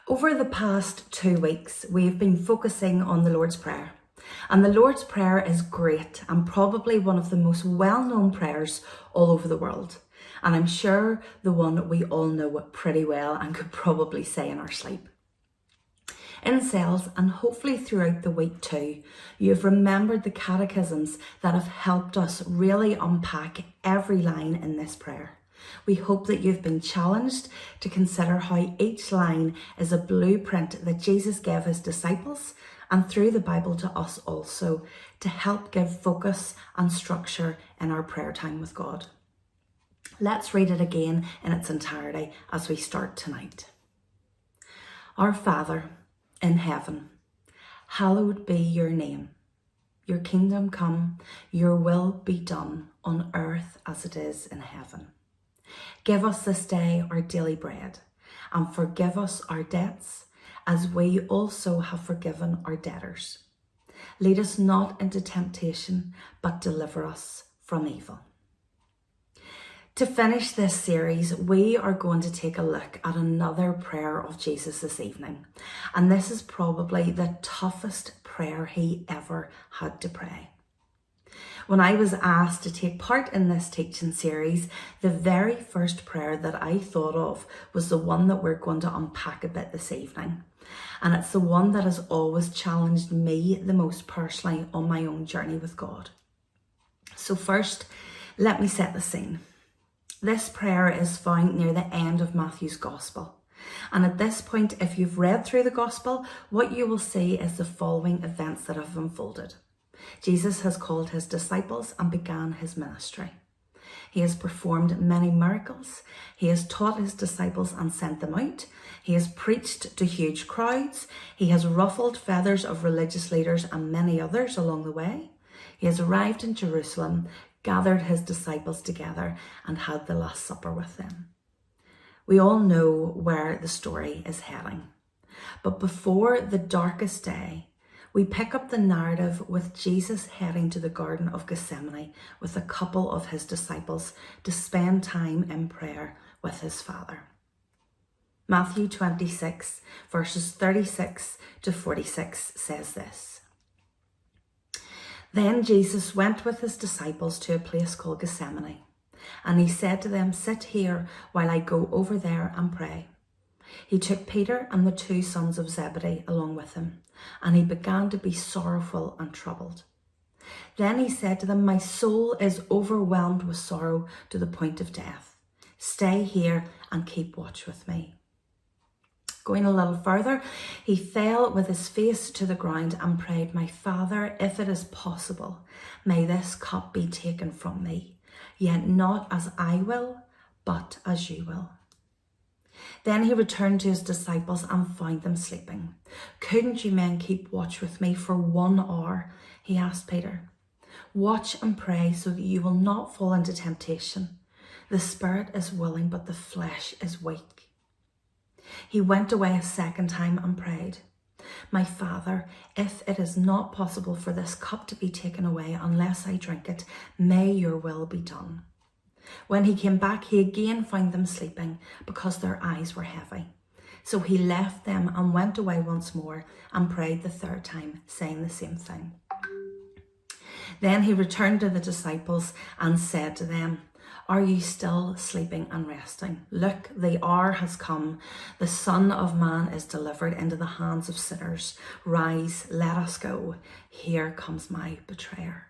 Over the past 2 weeks, we've been focusing on the Lord's Prayer. And the Lord's Prayer is great and probably one of the most well-known prayers all over the world. And I'm sure the one we all know pretty well and could probably say in our sleep. In cells and hopefully throughout the week too, you've remembered the catechisms that have helped us really unpack every line in this prayer. We hope that you've been challenged to consider how each line is a blueprint that Jesus gave his disciples and through the Bible to us also to help give focus and structure in our prayer time with God. Let's read it again in its entirety as we start tonight. Our Father in heaven, hallowed be your name. Your kingdom come, your will be done on earth as it is in heaven. Give us this day our daily bread, and forgive us our debts, as we also have forgiven our debtors. Lead us not into temptation, but deliver us from evil. To finish this series, we are going to take a look at another prayer of Jesus this evening. And this is probably the toughest prayer he ever had to pray. When I was asked to take part in this teaching series, the very first prayer that I thought of was the one that we're going to unpack a bit this evening. And it's the one that has always challenged me the most personally on my own journey with God. So first, let me set the scene. This prayer is found near the end of Matthew's Gospel. And at this point, if you've read through the Gospel, what you will see is the following events that have unfolded. Jesus has called his disciples and began his ministry. He has performed many miracles. He has taught his disciples and sent them out. He has preached to huge crowds. He has ruffled feathers of religious leaders and many others along the way. He has arrived in Jerusalem, gathered his disciples together and had the Last Supper with them. We all know where the story is heading. But before the darkest day, we pick up the narrative with Jesus heading to the Garden of Gethsemane with a couple of his disciples to spend time in prayer with his Father. Matthew 26 verses 36 to 46 says this. Then Jesus went with his disciples to a place called Gethsemane, and he said to them, "Sit here while I go over there and pray." He took Peter and the 2 sons of Zebedee along with him, and he began to be sorrowful and troubled. Then he said to them, "My soul is overwhelmed with sorrow to the point of death. Stay here and keep watch with me." Going a little further, he fell with his face to the ground and prayed, "My Father, if it is possible, may this cup be taken from me, yet not as I will, but as you will." Then he returned to his disciples and found them sleeping. "Couldn't you men keep watch with me for 1 hour?" he asked Peter. "Watch and pray so that you will not fall into temptation. The spirit is willing, but the flesh is weak." He went away a second time and prayed, "My Father, if it is not possible for this cup to be taken away unless I drink it, may your will be done." When he came back, he again found them sleeping because their eyes were heavy. So he left them and went away once more and prayed the 3rd time, saying the same thing. Then he returned to the disciples and said to them, "Are you still sleeping and resting? Look, the hour has come. The Son of Man is delivered into the hands of sinners. Rise, let us go. Here comes my betrayer."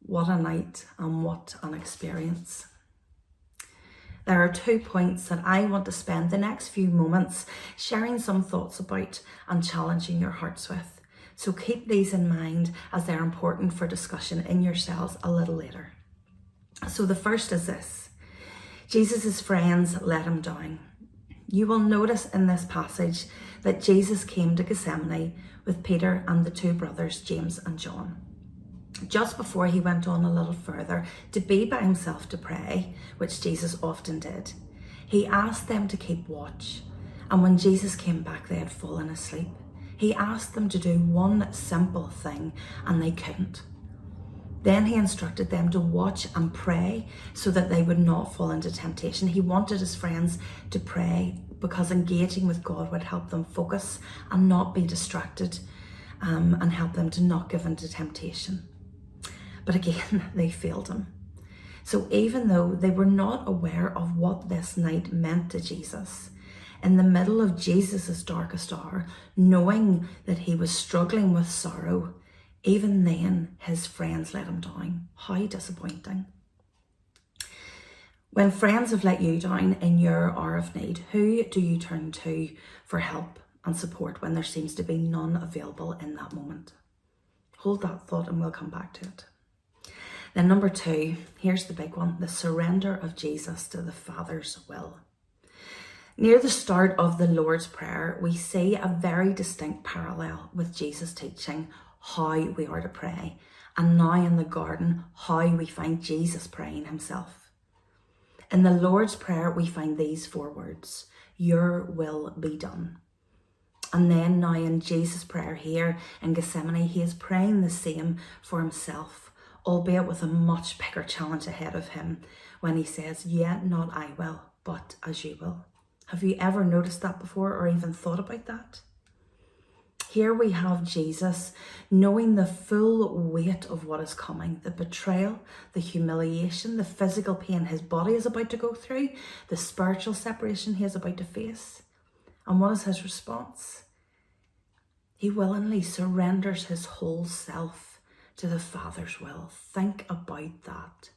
What a night and what an experience. There are 2 points that I want to spend the next few moments sharing some thoughts about and challenging your hearts with. So keep these in mind as they're important for discussion in yourselves a little later. So the first is this. Jesus' friends let him down. You will notice in this passage that Jesus came to Gethsemane with Peter and the 2 brothers, James and John. Just before he went on a little further to be by himself to pray, which Jesus often did, he asked them to keep watch. And when Jesus came back, they had fallen asleep. He asked them to do one simple thing and they couldn't. Then he instructed them to watch and pray so that they would not fall into temptation. He wanted his friends to pray because engaging with God would help them focus and not be distracted, and help them to not give in to temptation. But again, they failed him. So even though they were not aware of what this night meant to Jesus, in the middle of Jesus's darkest hour, knowing that he was struggling with sorrow, even then his friends let him down. How disappointing. When friends have let you down in your hour of need, who do you turn to for help and support when there seems to be none available in that moment? Hold that thought and we'll come back to it. Then number 2, here's the big one, the surrender of Jesus to the Father's will. Near the start of the Lord's Prayer, we see a very distinct parallel with Jesus teaching how we are to pray, and now in the garden, how we find Jesus praying himself. In the Lord's Prayer, we find these 4 words, your will be done. And then now in Jesus' prayer here in Gethsemane, he is praying the same for himself, albeit with a much bigger challenge ahead of him when he says, yet not I will, but as you will. Have you ever noticed that before or even thought about that? Here we have Jesus knowing the full weight of what is coming, the betrayal, the humiliation, the physical pain his body is about to go through, the spiritual separation he is about to face. And what is his response? He willingly surrenders his whole self to the Father's will. Think about that.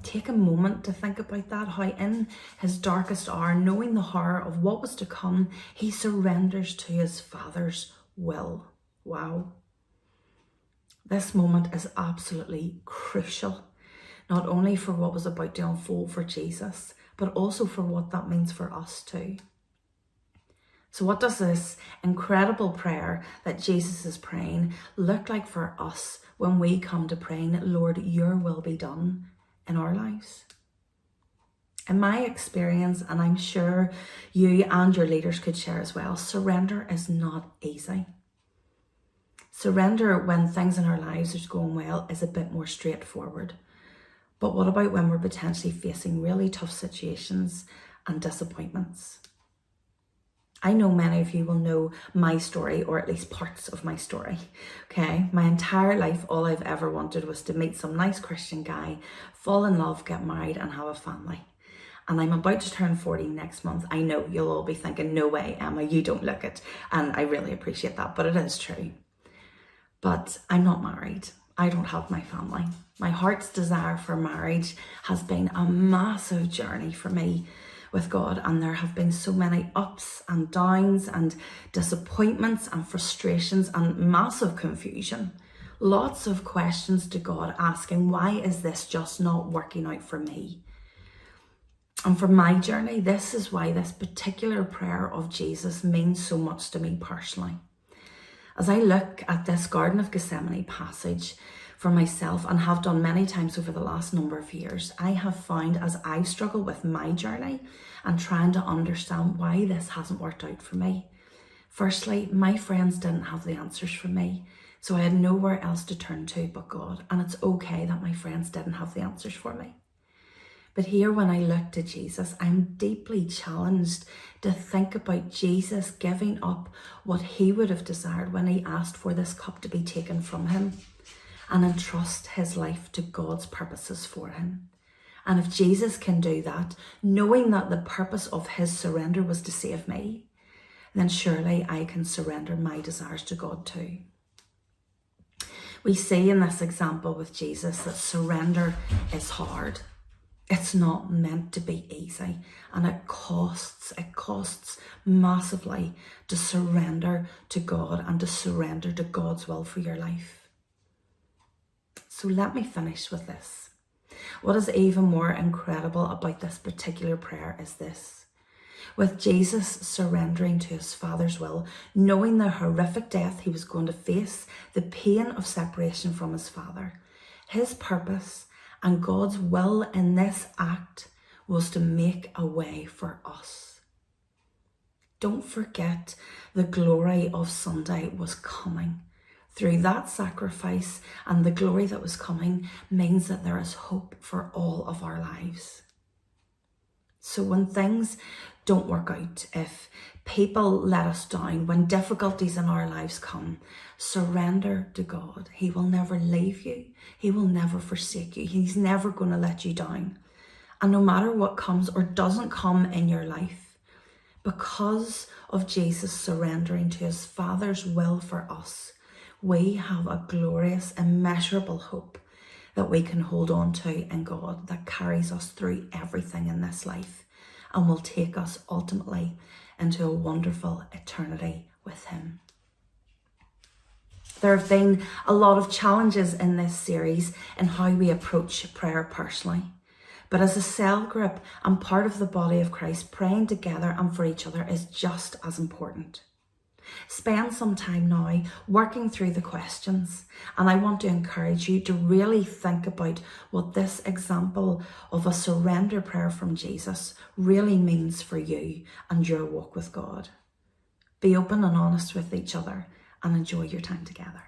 Take a moment to think about that, how in his darkest hour, knowing the horror of what was to come, he surrenders to his Father's will. Wow. This moment is absolutely crucial, not only for what was about to unfold for Jesus, but also for what that means for us too. So what does this incredible prayer that Jesus is praying look like for us when we come to praying, Lord, your will be done in our lives? In my experience, and I'm sure you and your leaders could share as well, surrender is not easy. Surrender when things in our lives are going well is a bit more straightforward. But what about when we're potentially facing really tough situations and disappointments? I know many of you will know my story, or at least parts of my story, okay? My entire life, all I've ever wanted was to meet some nice Christian guy, fall in love, get married and have a family. And I'm about to turn 40 next month. I know you'll all be thinking, no way, Emma, you don't look it. And I really appreciate that, but it is true. But I'm not married. I don't have my family. My heart's desire for marriage has been a massive journey for me with God, and there have been so many ups and downs and disappointments and frustrations and massive confusion. Lots of questions to God asking, why is this just not working out for me? And for my journey, this is why this particular prayer of Jesus means so much to me personally. As I look at this Garden of Gethsemane passage for myself, and have done many times over the last number of years, I have found as I've struggled with my journey and trying to understand why this hasn't worked out for me. Firstly, my friends didn't have the answers for me, so I had nowhere else to turn to but God, and it's okay that my friends didn't have the answers for me. But here when I look to Jesus, I'm deeply challenged to think about Jesus giving up what he would have desired when he asked for this cup to be taken from him, and entrust his life to God's purposes for him. And if Jesus can do that, knowing that the purpose of his surrender was to save me, then surely I can surrender my desires to God too. We see in this example with Jesus that surrender is hard. It's not meant to be easy, and it costs massively to surrender to God and to surrender to God's will for your life. So let me finish with this. What is even more incredible about this particular prayer is this. With Jesus surrendering to his Father's will, knowing the horrific death he was going to face, the pain of separation from his Father, his purpose and God's will in this act was to make a way for us. Don't forget, the glory of Sunday was coming. Through that sacrifice, and the glory that was coming means that there is hope for all of our lives. So when things don't work out, if people let us down, when difficulties in our lives come, surrender to God. He will never leave you. He will never forsake you. He's never going to let you down. And no matter what comes or doesn't come in your life, because of Jesus surrendering to his Father's will for us, we have a glorious, immeasurable hope that we can hold on to in God that carries us through everything in this life and will take us ultimately into a wonderful eternity with him. There have been a lot of challenges in this series in how we approach prayer personally. But as a cell group and part of the body of Christ, praying together and for each other is just as important. Spend some time now working through the questions, and I want to encourage you to really think about what this example of a surrender prayer from Jesus really means for you and your walk with God. Be open and honest with each other and enjoy your time together.